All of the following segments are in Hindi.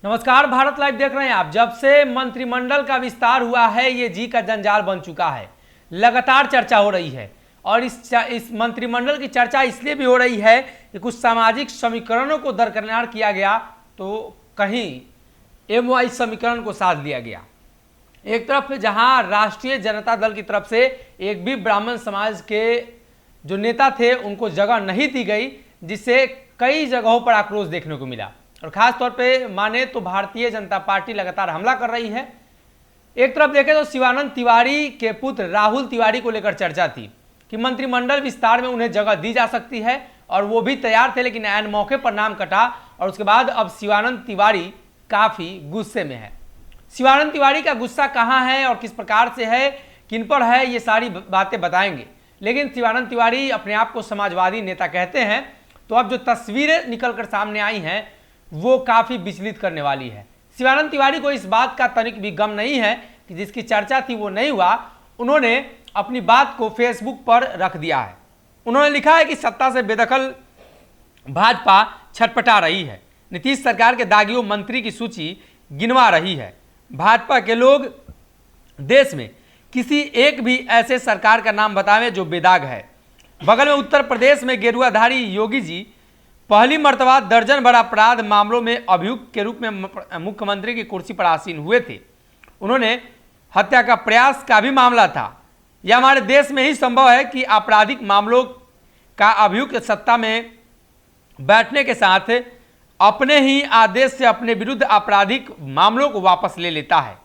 नमस्कार, भारत लाइव देख रहे हैं आप। जब से मंत्रिमंडल का विस्तार हुआ है ये जी का जंजाल बन चुका है। लगातार चर्चा हो रही है और इस मंत्रिमंडल की चर्चा इसलिए भी हो रही है कि कुछ सामाजिक समीकरणों को दरकिनार किया गया तो कहीं MY समीकरण को साथ लिया गया। एक तरफ जहां राष्ट्रीय जनता दल की तरफ से एक भी ब्राह्मण समाज के जो नेता थे उनको जगह नहीं दी गई, जिससे कई जगहों पर आक्रोश देखने को मिला और खास तौर पे माने तो भारतीय जनता पार्टी लगातार हमला कर रही है। एक तरफ देखें तो शिवानंद तिवारी के पुत्र राहुल तिवारी को लेकर चर्चा थी कि मंत्रिमंडल विस्तार में उन्हें जगह दी जा सकती है और वो भी तैयार थे, लेकिन ऐन मौके पर नाम कटा और उसके बाद अब शिवानंद तिवारी काफी गुस्से में है। शिवानंद तिवारी का गुस्सा कहां है और किस प्रकार से है, किन पर है, ये सारी बातें बताएंगे। लेकिन शिवानंद तिवारी अपने आप को समाजवादी नेता कहते हैं, तो अब जो तस्वीरें निकलकर सामने आई हैं वो काफी विचलित करने वाली है। शिवानंद तिवारी को इस बात का तनिक भी गम नहीं है कि जिसकी चर्चा थी वो नहीं हुआ। उन्होंने अपनी बात को फेसबुक पर रख दिया है। उन्होंने लिखा है कि सत्ता से बेदखल भाजपा छटपटा रही है, नीतीश सरकार के दागियों मंत्री की सूची गिनवा रही है। भाजपा के लोग देश में किसी एक भी ऐसे सरकार का नाम बतावें जो बेदाग है। बगल में उत्तर प्रदेश में गेरुआधारी योगी जी पहली मर्तबा दर्जन भर अपराध मामलों में अभियुक्त के रूप में मुख्यमंत्री की कुर्सी पर आसीन हुए थे। उन्होंने हत्या का प्रयास का भी मामला था। यह हमारे देश में ही संभव है कि आपराधिक मामलों का अभियुक्त सत्ता में बैठने के साथ अपने ही आदेश से अपने विरुद्ध आपराधिक मामलों को वापस ले लेता है।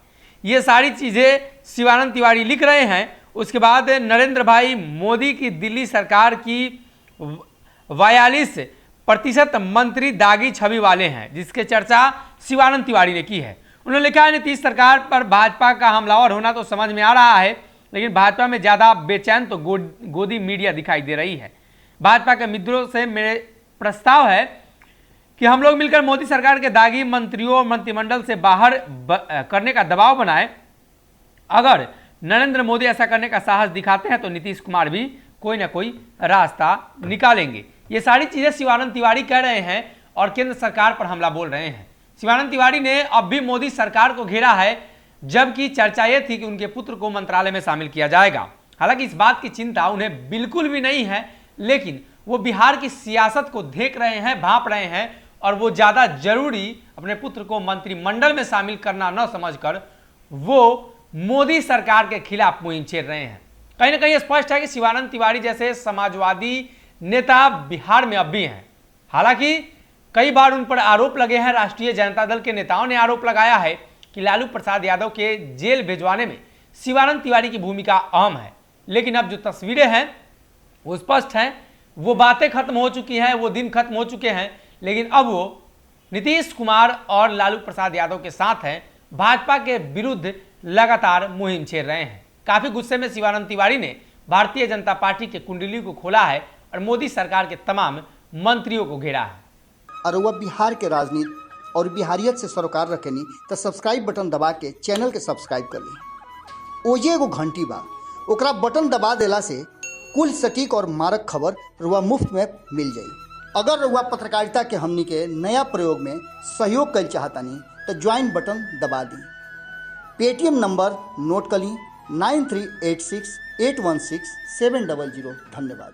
ये सारी चीजें शिवानंद तिवारी लिख रहे हैं। उसके बाद नरेंद्र भाई मोदी की दिल्ली सरकार की 42% मंत्री दागी छवि वाले हैं, जिसके चर्चा शिवानंद तिवारी ने की है। उन्होंने लिखा है नीतीश सरकार पर भाजपा का हमलावर होना तो समझ में आ रहा है, लेकिन भाजपा में ज्यादा बेचैन तो गोदी मीडिया दिखाई दे रही है। भाजपा के मित्रों से मेरे प्रस्ताव है कि हम लोग मिलकर मोदी सरकार के दागी मंत्रियों और मंत्रिमंडल से बाहर करने का दबाव बनाएं। अगर नरेंद्र मोदी ऐसा करने का साहस दिखाते हैं तो नीतीश कुमार भी कोई ना कोई रास्ता निकालेंगे। ये सारी चीजें शिवानंद तिवारी कह रहे हैं और केंद्र सरकार पर हमला बोल रहे हैं। शिवानंद तिवारी ने अब भी मोदी सरकार को घेरा है, जबकि चर्चा यह थी कि उनके पुत्र को मंत्रालय में शामिल किया जाएगा। हालांकि इस बात की चिंता उन्हें बिल्कुल भी नहीं है, लेकिन वो बिहार की सियासत को देख रहे हैं, भांप रहे हैं और वो ज्यादा जरूरी अपने पुत्र को मंत्रिमंडल में शामिल करना न समझकर वो मोदी सरकार के खिलाफ मुहिम छेड़ रहे हैं। कहीं ना कहीं स्पष्ट है कि शिवानंद तिवारी जैसे समाजवादी नेता बिहार में अब भी हैं। हालांकि कई बार उन पर आरोप लगे हैं। राष्ट्रीय जनता दल के नेताओं ने आरोप लगाया है कि लालू प्रसाद यादव के जेल भिजवाने में शिवानंद तिवारी की भूमिका अहम है। लेकिन अब जो तस्वीरें हैं वो स्पष्ट हैं, वो बातें खत्म हो चुकी हैं, वो दिन खत्म हो चुके हैं। लेकिन अब वो नीतीश कुमार और लालू प्रसाद यादव के साथ हैं, भाजपा के विरुद्ध लगातार मुहिम छेड़ रहे हैं। काफी गुस्से में शिवानंद तिवारी ने भारतीय जनता पार्टी के कुंडली को खोला है और मोदी सरकार के तमाम मंत्रियों को घेरा है। और वह बिहार के राजनीति और बिहारियत से सरोकार रखेनी तो सब्सक्राइब बटन दबा के चैनल के सब्सक्राइब कर ली। ओजे एगो घंटी बा, ओकरा बटन दबा देला से कुल सटीक और मारक खबर रुआ मुफ्त में मिल जाई। अगर रुआ पत्रकारिता के हमनी के नया प्रयोग में सहयोग कर चाहतानी तो ज्वाइन बटन दबा दी। पेटीएम नंबर नोट कर ली 9386816700। धन्यवाद।